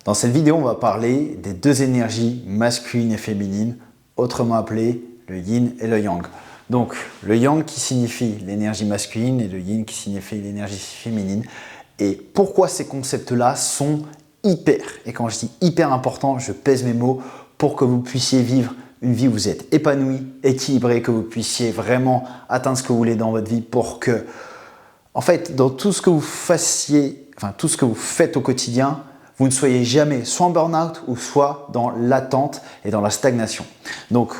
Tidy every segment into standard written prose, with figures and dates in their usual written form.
Dans cette vidéo, on va parler des deux énergies masculines et féminines, autrement appelées le yin et le yang. Donc le yang qui signifie l'énergie masculine et le yin qui signifie l'énergie féminine. Et pourquoi ces concepts-là sont hyper, et quand je dis hyper important, je pèse mes mots, pour que vous puissiez vivre une vie où vous êtes épanoui, équilibré, que vous puissiez vraiment atteindre ce que vous voulez dans votre vie pour que, en fait, dans tout ce que vous fassiez, tout ce que vous faites au quotidien, vous ne soyez jamais soit en burn-out ou soit dans l'attente et dans la stagnation. Donc,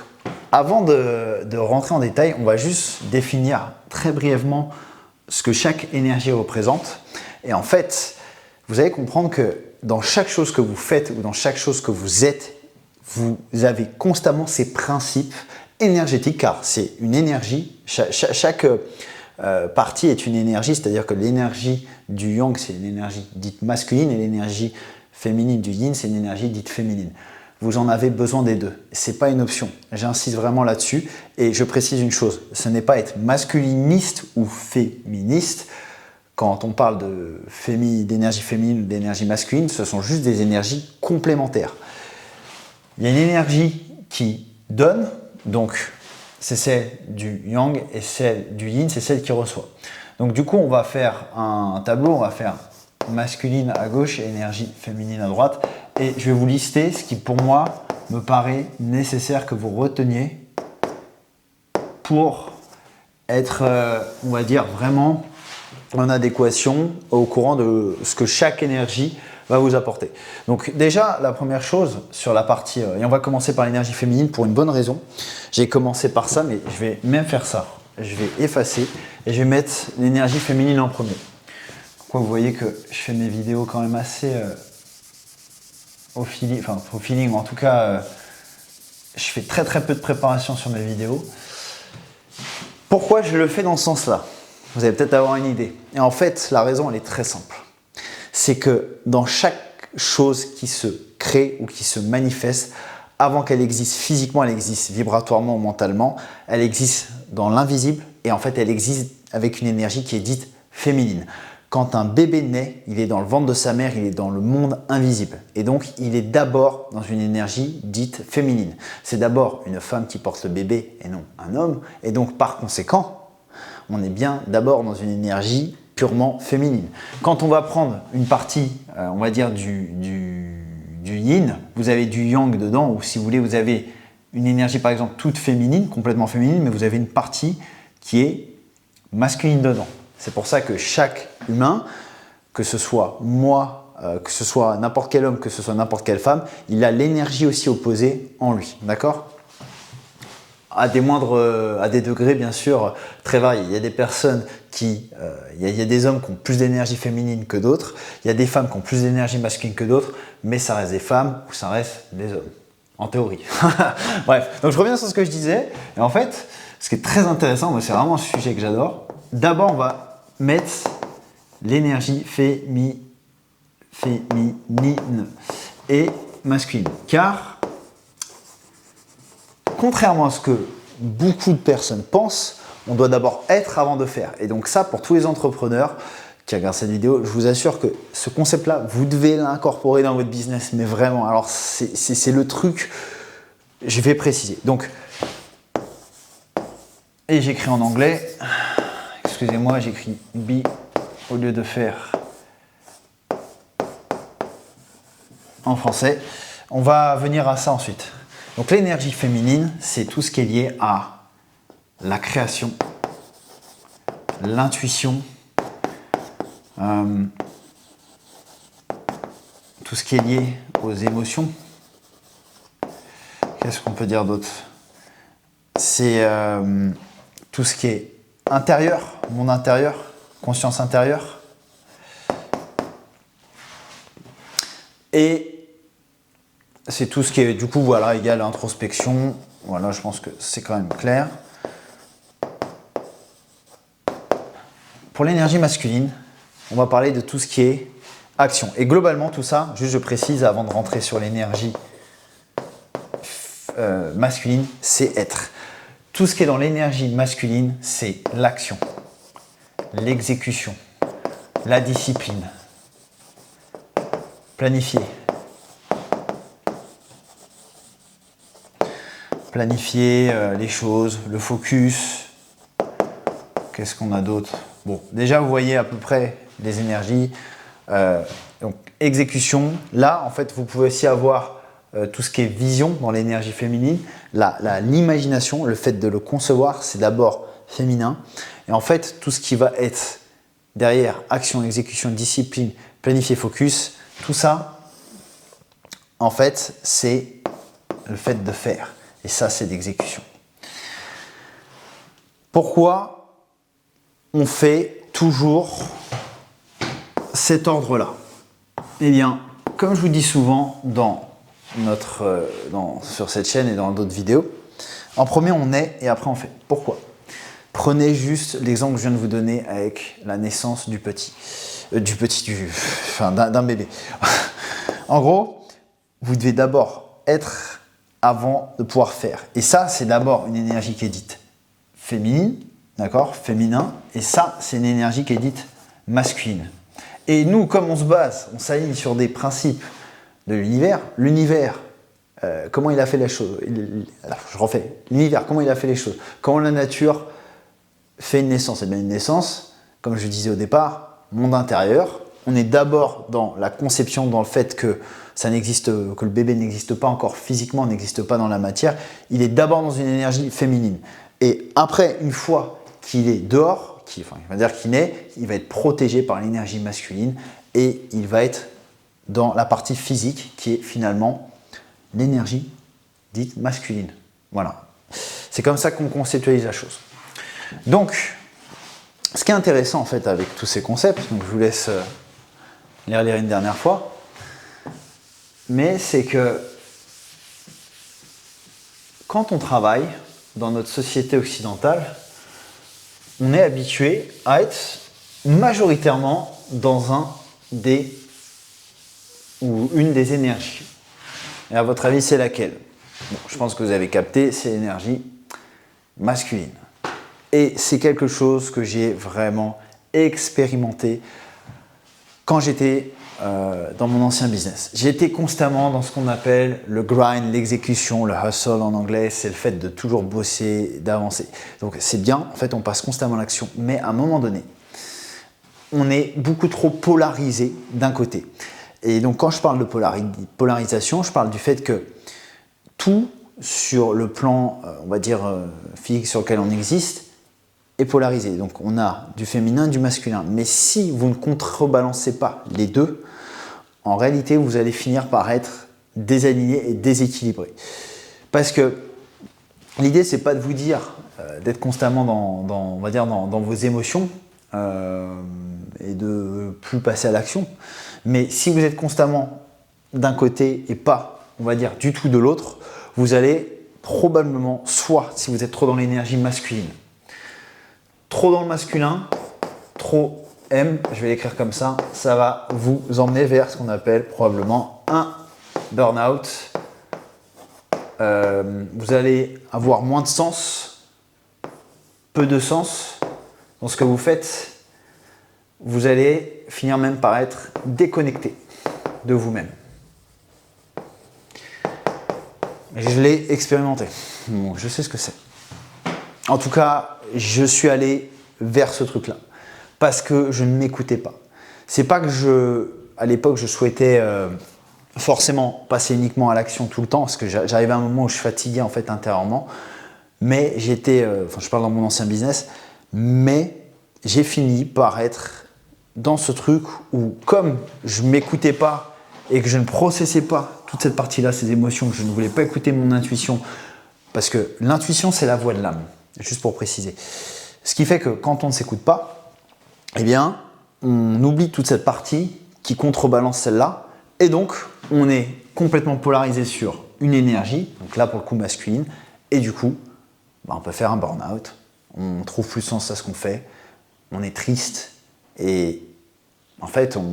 avant de rentrer en détail, on va juste définir très brièvement ce que chaque énergie représente. Et en fait, vous allez comprendre que dans chaque chose que vous faites ou dans chaque chose que vous êtes, vous avez constamment ces principes énergétiques, car c'est une énergie. Chaque partie est une énergie, c'est-à-dire que l'énergie du yang, c'est une énergie dite masculine, et l'énergie féminine du yin, c'est une énergie dite féminine. Vous en avez besoin des deux. Ce n'est pas une option. J'insiste vraiment là-dessus. Et je précise une chose, ce n'est pas être masculiniste ou féministe. Quand on parle d'énergie féminine ou d'énergie masculine, ce sont juste des énergies complémentaires. Il y a une énergie qui donne, donc c'est celle du yang, et celle du yin, c'est celle qui reçoit. Donc du coup, on va faire un tableau, on va faire masculine à gauche et énergie féminine à droite. Et je vais vous lister ce qui, pour moi, me paraît nécessaire que vous reteniez pour être, on va dire, vraiment en adéquation, au courant de ce que chaque énergie va vous apporter. Donc déjà, la première chose sur la partie, et on va commencer par l'énergie féminine pour une bonne raison. J'ai commencé par ça, mais je vais même faire ça. Je vais effacer et je vais mettre l'énergie féminine en premier. Pourquoi vous voyez que je fais mes vidéos quand même assez au feeling, en tout cas, je fais très peu de préparation sur mes vidéos. Pourquoi je le fais dans ce sens-là? Vous allez peut-être avoir une idée. Et en fait, la raison, elle est très simple. C'est que dans chaque chose qui se crée ou qui se manifeste, avant qu'elle existe physiquement, elle existe vibratoirement ou mentalement, elle existe dans l'invisible et en fait, elle existe avec une énergie qui est dite féminine. Quand un bébé naît, il est dans le ventre de sa mère, il est dans le monde invisible. Et donc, il est d'abord dans une énergie dite féminine. C'est d'abord une femme qui porte le bébé et non un homme. Et donc, par conséquent, on est bien d'abord dans une énergie purement féminine. Quand on va prendre une partie, on va dire du yin, vous avez du yang dedans, ou si vous voulez, vous avez une énergie par exemple toute féminine, complètement féminine, mais vous avez une partie qui est masculine dedans. C'est pour ça que chaque humain, que ce soit moi, que ce soit n'importe quel homme, que ce soit n'importe quelle femme, il a l'énergie aussi opposée en lui, d'accord ? À des degrés bien sûr très variés. Il y a des personnes il y a des hommes qui ont plus d'énergie féminine que d'autres, il y a des femmes qui ont plus d'énergie masculine que d'autres, mais ça reste des femmes ou ça reste des hommes, en théorie. Bref, donc je reviens sur ce que je disais, et en fait, ce qui est très intéressant, c'est vraiment un sujet que j'adore. D'abord, on va mettre l'énergie féminine et masculine, car contrairement à ce que beaucoup de personnes pensent, on doit d'abord être avant de faire. Et donc ça, pour tous les entrepreneurs qui regardent cette vidéo, je vous assure que ce concept-là, vous devez l'incorporer dans votre business, mais vraiment. Alors c'est le truc, je vais préciser. Donc, et j'écris en anglais, excusez-moi, j'écris B au lieu de faire en français. On va venir à ça ensuite. Donc l'énergie féminine, c'est tout ce qui est lié à la création, l'intuition, tout ce qui est lié aux émotions. Qu'est-ce qu'on peut dire d'autre? C'est tout ce qui est intérieur, monde intérieur, conscience intérieure. Et c'est tout ce qui est, du coup, voilà, égal à introspection. Voilà, je pense que c'est quand même clair. Pour l'énergie masculine, on va parler de tout ce qui est action. Et globalement, tout ça, juste je précise avant de rentrer sur l'énergie masculine, c'est être. Tout ce qui est dans l'énergie masculine, c'est l'action, l'exécution, la discipline, planifier, planifier les choses, le focus. Qu'est-ce qu'on a d'autre? Bon, déjà, vous voyez à peu près les énergies. Donc, exécution. Là, en fait, vous pouvez aussi avoir tout ce qui est vision dans l'énergie féminine. L'imagination, le fait de le concevoir, c'est d'abord féminin. Et en fait, tout ce qui va être derrière action, exécution, discipline, planifier, focus, tout ça, en fait, c'est le fait de faire. Et ça, c'est l'exécution. Pourquoi on fait toujours cet ordre-là? Eh bien, comme je vous dis souvent sur cette chaîne et dans d'autres vidéos, en premier on est et après on fait. Pourquoi? Prenez juste l'exemple que je viens de vous donner avec la naissance d'un bébé. En gros, vous devez d'abord être avant de pouvoir faire. Et ça, c'est d'abord une énergie qui est dite féminine, d'accord, féminin. Et ça, c'est une énergie qui est dite masculine. Et nous, comme on s'aligne sur des principes de l'univers, comment il a fait les choses. Alors, je refais. L'univers, comment il a fait les choses. Comment la nature fait une naissance. Et bien une naissance, comme je disais au départ, monde intérieur. On est d'abord dans la conception, dans le fait que que le bébé n'existe pas encore physiquement, n'existe pas dans la matière. Il est d'abord dans une énergie féminine. Et après, une fois qu'il est dehors, il va dire qu'il naît, il va être protégé par l'énergie masculine et il va être dans la partie physique qui est finalement l'énergie dite masculine. Voilà. C'est comme ça qu'on conceptualise la chose. Donc, ce qui est intéressant en fait avec tous ces concepts, donc je vous laisse les relire une dernière fois, mais c'est que quand on travaille dans notre société occidentale, on est habitué à être majoritairement dans une des énergies. Et à votre avis, c'est laquelle? Bon, je pense que vous avez capté, c'est l'énergie masculine. Et c'est quelque chose que j'ai vraiment expérimenté quand j'étais dans mon ancien business. J'étais constamment dans ce qu'on appelle le grind, l'exécution, le hustle en anglais, c'est le fait de toujours bosser, d'avancer. Donc c'est bien, en fait on passe constamment à l'action, mais à un moment donné, on est beaucoup trop polarisé d'un côté. Et donc quand je parle de polarisation, je parle du fait que tout sur le plan, on va dire, physique sur lequel on existe, est polarisé. Donc on a du féminin et du masculin. Mais si vous ne contrebalancez pas les deux, en réalité, vous allez finir par être désaligné et déséquilibré. Parce que l'idée, c'est pas de vous dire d'être constamment dans vos émotions et de plus passer à l'action. Mais si vous êtes constamment d'un côté et pas, on va dire, du tout de l'autre, vous allez probablement, soit si vous êtes trop dans l'énergie masculine, trop dans le masculin, trop M, je vais l'écrire comme ça, ça va vous emmener vers ce qu'on appelle probablement un burn-out. Vous allez avoir moins de sens, peu de sens dans ce que vous faites. Vous allez finir même par être déconnecté de vous-même. Je l'ai expérimenté, bon, je sais ce que c'est. En tout cas, je suis allé vers ce truc-là parce que je ne m'écoutais pas. C'est pas que à l'époque, je souhaitais forcément passer uniquement à l'action tout le temps parce que j'arrivais à un moment où je fatiguais en fait intérieurement. Mais je parle dans mon ancien business, mais j'ai fini par être dans ce truc où comme je ne m'écoutais pas et que je ne processais pas toute cette partie-là, ces émotions, que je ne voulais pas écouter mon intuition, parce que l'intuition, c'est la voix de l'âme, juste pour préciser. Ce qui fait que quand on ne s'écoute pas, eh bien, on oublie toute cette partie qui contrebalance celle-là, et donc on est complètement polarisé sur une énergie, donc là pour le coup masculine, et du coup, on peut faire un burn-out, on trouve plus de sens à ce qu'on fait, on est triste, et en fait, on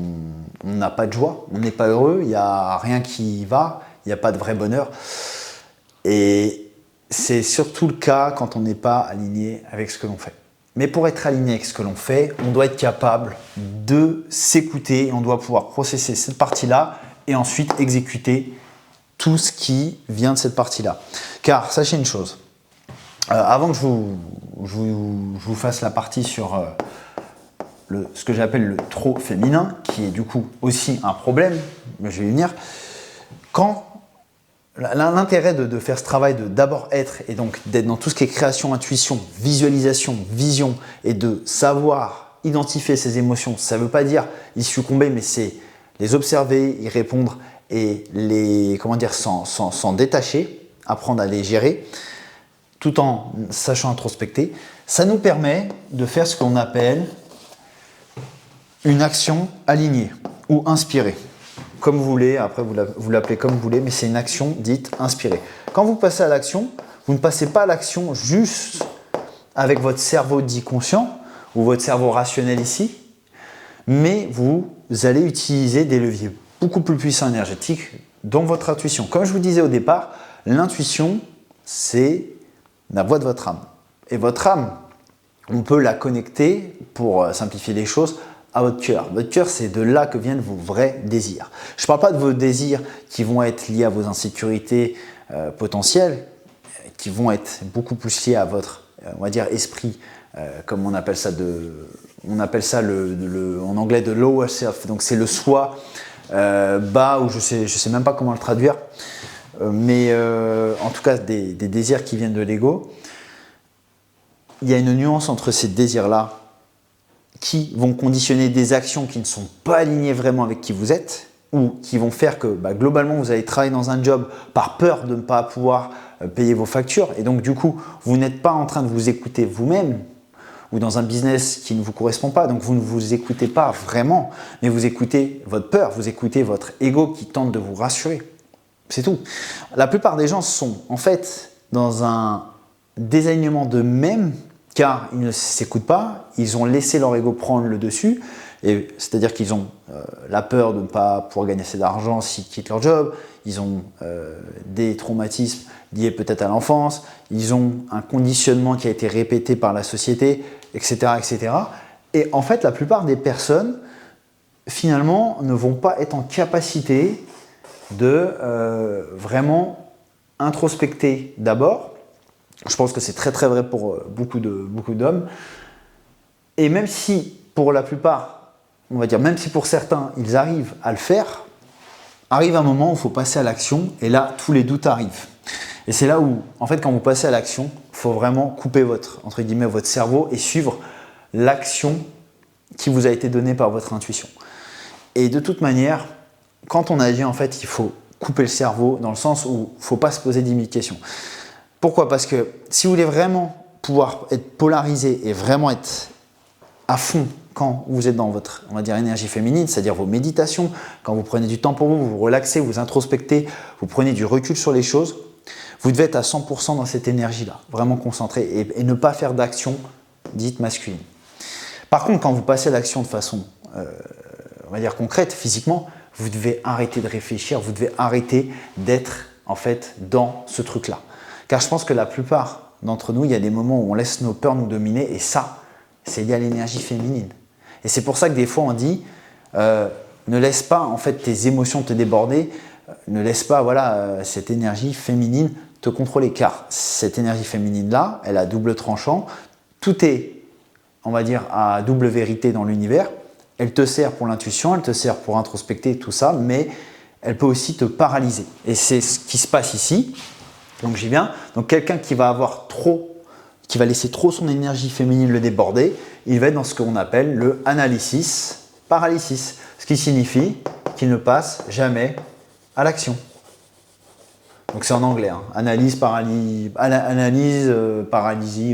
n'a pas de joie, on n'est pas heureux, il n'y a rien qui va, il n'y a pas de vrai bonheur. Et c'est surtout le cas quand on n'est pas aligné avec ce que l'on fait. Mais pour être aligné avec ce que l'on fait, on doit être capable de s'écouter, on doit pouvoir processer cette partie-là et ensuite exécuter tout ce qui vient de cette partie-là. Car sachez une chose, avant que je vous fasse la partie sur ce que j'appelle le trop féminin, qui est du coup aussi un problème, mais je vais y venir, l'intérêt de faire ce travail de d'abord être et donc d'être dans tout ce qui est création, intuition, visualisation, vision et de savoir identifier ses émotions, ça ne veut pas dire y succomber, mais c'est les observer, y répondre et s'en détacher, apprendre à les gérer tout en sachant introspecter. Ça nous permet de faire ce qu'on appelle une action alignée ou inspirée. Comme vous voulez, après vous l'appelez comme vous voulez, mais c'est une action dite inspirée. Quand vous passez à l'action, vous ne passez pas à l'action juste avec votre cerveau dit conscient ou votre cerveau rationnel ici, mais vous allez utiliser des leviers beaucoup plus puissants énergétiques, dont votre intuition. Comme je vous disais au départ, l'intuition, c'est la voix de votre âme. Et votre âme, on peut la connecter, pour simplifier les choses, à votre cœur. Votre cœur, c'est de là que viennent vos vrais désirs. Je ne parle pas de vos désirs qui vont être liés à vos insécurités potentielles, qui vont être beaucoup plus liés à votre, on va dire, esprit, comme on appelle ça, en anglais de lower self. Donc c'est le soi bas, ou je sais même pas comment le traduire, mais en tout cas des désirs qui viennent de l'ego. Il y a une nuance entre ces désirs-là qui vont conditionner des actions qui ne sont pas alignées vraiment avec qui vous êtes, ou qui vont faire que globalement vous allez travailler dans un job par peur de ne pas pouvoir payer vos factures, et donc du coup vous n'êtes pas en train de vous écouter vous-même, ou dans un business qui ne vous correspond pas, donc vous ne vous écoutez pas vraiment, mais vous écoutez votre peur, vous écoutez votre ego qui tente de vous rassurer. C'est tout. La plupart des gens sont en fait dans un désalignement d'eux-mêmes, car ils ne s'écoutent pas, ils ont laissé leur ego prendre le dessus, c'est-à-dire qu'ils ont la peur de ne pas pouvoir gagner assez d'argent s'ils quittent leur job, ils ont des traumatismes liés peut-être à l'enfance, ils ont un conditionnement qui a été répété par la société, etc., etc. Et en fait, la plupart des personnes, finalement, ne vont pas être en capacité de vraiment introspecter d'abord. Je pense que c'est très très vrai pour beaucoup d'hommes. Et même si pour la plupart, on va dire, même si pour certains, ils arrivent à le faire, arrive un moment où il faut passer à l'action, et là, tous les doutes arrivent. Et c'est là où, en fait, quand vous passez à l'action, il faut vraiment couper entre guillemets, votre cerveau et suivre l'action qui vous a été donnée par votre intuition. Et de toute manière, quand on agit, en fait, il faut couper le cerveau dans le sens où il ne faut pas se poser 10 000 questions. Pourquoi ? Parce que si vous voulez vraiment pouvoir être polarisé et vraiment être à fond quand vous êtes dans votre, on va dire, énergie féminine, c'est-à-dire vos méditations, quand vous prenez du temps pour vous, vous relaxez, vous introspectez, vous prenez du recul sur les choses, vous devez être à 100% dans cette énergie-là, vraiment concentré et ne pas faire d'action dite masculine. Par contre, quand vous passez à l'action de façon, on va dire concrète, physiquement, vous devez arrêter de réfléchir, vous devez arrêter d'être en fait dans ce truc-là. Car je pense que la plupart d'entre nous, il y a des moments où on laisse nos peurs nous dominer, et ça, c'est lié à l'énergie féminine. Et c'est pour ça que des fois on dit ne laisse pas en fait tes émotions te déborder, ne laisse pas cette énergie féminine te contrôler, car cette énergie féminine là, elle a double tranchant, tout est, on va dire, à double vérité dans l'univers. Elle te sert pour l'intuition, elle te sert pour introspecter tout ça, mais elle peut aussi te paralyser. Et c'est ce qui se passe ici. Donc j'y viens. Donc quelqu'un qui va qui va laisser trop son énergie féminine le déborder, il va être dans ce qu'on appelle le analysis paralysis, ce qui signifie qu'il ne passe jamais à l'action. Donc c'est en anglais, hein. Analyse, paralysie,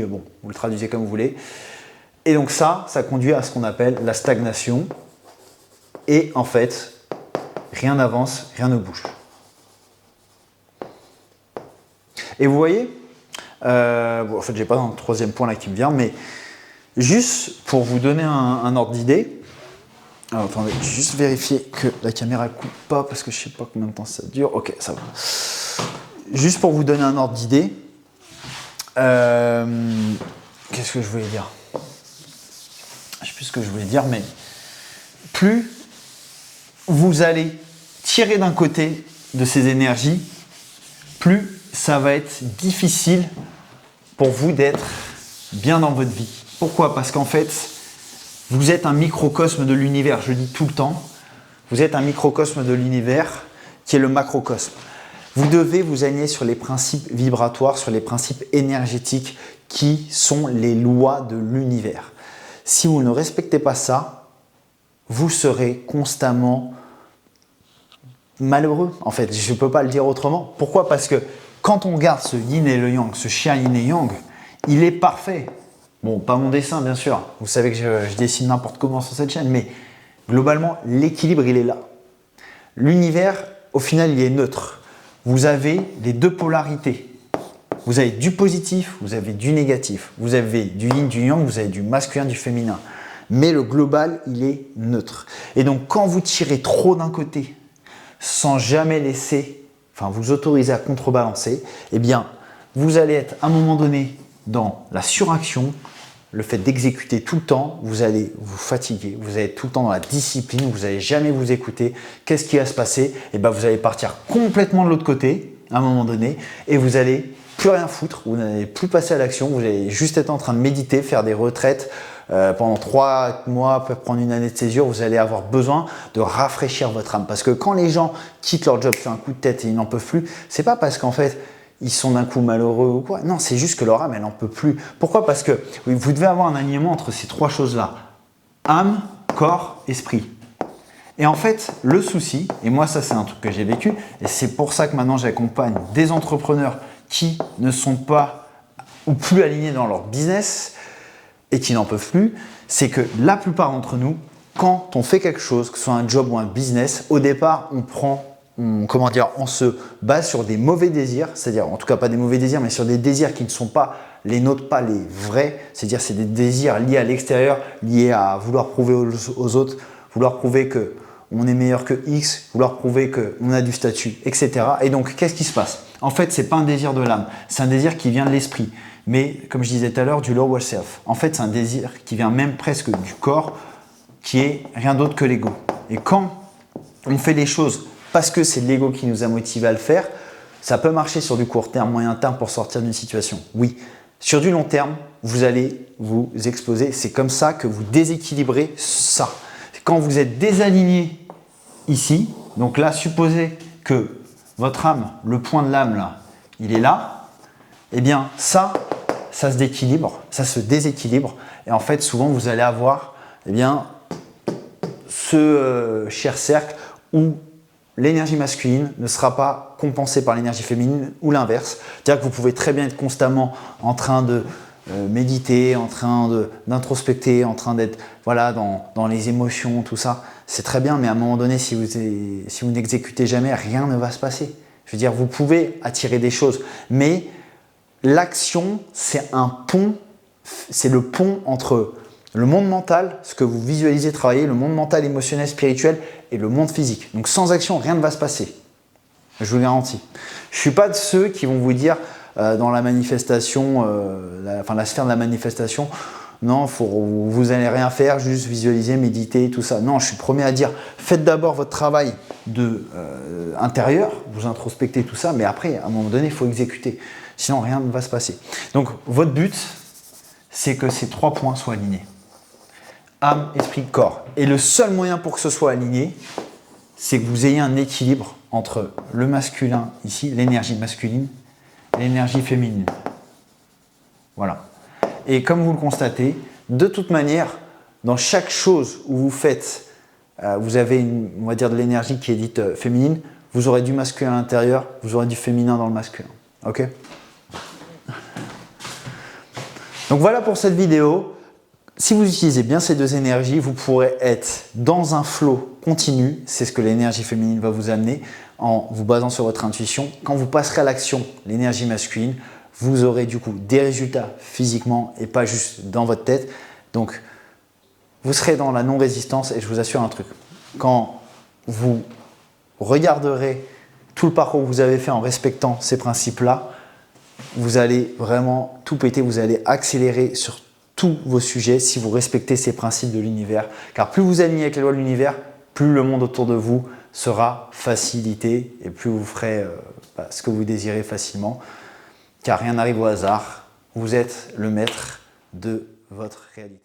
bon, vous le traduisez comme vous voulez. Et donc ça conduit à ce qu'on appelle la stagnation. Et en fait, rien n'avance, rien ne bouge. Et vous voyez, en fait, j'ai pas un troisième point là qui me vient, mais juste pour vous donner un ordre d'idée, alors, attendez, juste vérifier que la caméra coupe pas parce que je sais pas combien de temps ça dure. Ok, ça va. Juste pour vous donner un ordre d'idée, qu'est-ce que je voulais dire ? Je sais plus ce que je voulais dire, mais plus vous allez tirer d'un côté de ces énergies, plus ça va être difficile pour vous d'être bien dans votre vie. Pourquoi? Parce qu'en fait, vous êtes un microcosme de l'univers. Je dis tout le temps, vous êtes un microcosme de l'univers qui est le macrocosme. Vous devez vous aligner sur les principes vibratoires, sur les principes énergétiques qui sont les lois de l'univers. Si vous ne respectez pas ça, vous serez constamment malheureux. En fait, je ne peux pas le dire autrement. Pourquoi? Parce que quand on regarde ce yin et le yang, ce chien yin et yang, il est parfait. Bon, pas mon dessin, bien sûr. Vous savez que je dessine n'importe comment sur cette chaîne, mais globalement, l'équilibre, il est là. L'univers, au final, il est neutre. Vous avez les deux polarités. Vous avez du positif, vous avez du négatif. Vous avez du yin, du yang, vous avez du masculin, du féminin. Mais le global, il est neutre. Et donc, quand vous tirez trop d'un côté, sans jamais laisser, vous autoriser à contrebalancer, eh bien, vous allez être à un moment donné dans la suraction, le fait d'exécuter tout le temps, vous allez vous fatiguer, vous allez être tout le temps dans la discipline, vous n'allez jamais vous écouter. Qu'est-ce qui va se passer? Eh bien, vous allez partir complètement de l'autre côté à un moment donné et vous allez plus rien foutre, vous n'allez plus passer à l'action, vous allez juste être en train de méditer, faire des retraites pendant 3 mois, peut prendre une année de césure, vous allez avoir besoin de rafraîchir votre âme. Parce que quand les gens quittent leur job sur un coup de tête et ils n'en peuvent plus, c'est pas parce qu'en fait, ils sont d'un coup malheureux ou quoi. Non, c'est juste que leur âme, elle n'en peut plus. Pourquoi? Parce que vous devez avoir un alignement entre ces trois choses-là. Âme, corps, esprit. Et en fait, le souci, et moi ça c'est un truc que j'ai vécu, et c'est pour ça que maintenant j'accompagne des entrepreneurs qui ne sont pas ou plus alignés dans leur business et qui n'en peuvent plus, c'est que la plupart d'entre nous, quand on fait quelque chose, que ce soit un job ou un business, au départ, on se base sur des mauvais désirs, c'est-à-dire en tout cas pas des mauvais désirs, mais sur des désirs qui ne sont pas les nôtres, pas les vrais, c'est-à-dire c'est des désirs liés à l'extérieur, liés à vouloir prouver aux autres, vouloir prouver qu'on est meilleur que X, vouloir prouver qu'on a du statut, etc. Et donc, qu'est-ce qui se passe? En fait, ce n'est pas un désir de l'âme, c'est un désir qui vient de l'esprit. Mais comme je disais tout à l'heure, du lower self. En fait, c'est un désir qui vient même presque du corps, qui est rien d'autre que l'ego. Et quand on fait les choses parce que c'est l'ego qui nous a motivés à le faire, ça peut marcher sur du court terme, moyen terme pour sortir d'une situation. Oui. Sur du long terme, vous allez vous exploser. C'est comme ça que vous déséquilibrez ça. Quand vous êtes désaligné ici, donc là, supposez que votre âme, le point de l'âme là, il est là, eh bien ça se déséquilibre, ça se déséquilibre. Et en fait, souvent, vous allez avoir ce cher cercle où l'énergie masculine ne sera pas compensée par l'énergie féminine ou l'inverse. C'est-à-dire que vous pouvez très bien être constamment en train de méditer, en train d'introspecter, en train d'être dans les émotions, tout ça. C'est très bien, mais à un moment donné, si vous n'exécutez jamais, rien ne va se passer. Je veux dire, vous pouvez attirer des choses, mais l'action, c'est un pont, c'est le pont entre le monde mental, ce que vous visualisez travailler, le monde mental, émotionnel, spirituel et le monde physique. Donc sans action, rien ne va se passer. Je vous le garantis. Je ne suis pas de ceux qui vont vous dire dans la manifestation, la sphère de la manifestation, non, vous n'allez rien faire, juste visualiser, méditer, tout ça. Non, je suis le premier à dire, faites d'abord votre travail intérieur, vous introspectez tout ça, mais après, à un moment donné, il faut exécuter. Sinon, rien ne va se passer. Donc, votre but, c'est que ces 3 points soient alignés. Âme, esprit, corps. Et le seul moyen pour que ce soit aligné, c'est que vous ayez un équilibre entre le masculin, ici, l'énergie masculine, et l'énergie féminine. Voilà. Et comme vous le constatez, de toute manière, dans chaque chose où vous faites, vous avez on va dire de l'énergie qui est dite féminine, vous aurez du masculin à l'intérieur, vous aurez du féminin dans le masculin. Ok? Donc voilà pour cette vidéo. Si vous utilisez bien ces deux énergies, vous pourrez être dans un flow continu. C'est ce que l'énergie féminine va vous amener en vous basant sur votre intuition. Quand vous passerez à l'action, l'énergie masculine, vous aurez du coup des résultats physiquement et pas juste dans votre tête. Donc, vous serez dans la non-résistance et je vous assure un truc. Quand vous regarderez tout le parcours que vous avez fait en respectant ces principes-là, vous allez vraiment tout péter, vous allez accélérer sur tous vos sujets si vous respectez ces principes de l'univers. Car plus vous alignez avec les lois de l'univers, plus le monde autour de vous sera facilité et plus vous ferez ce que vous désirez facilement, car rien n'arrive au hasard. Vous êtes le maître de votre réalité.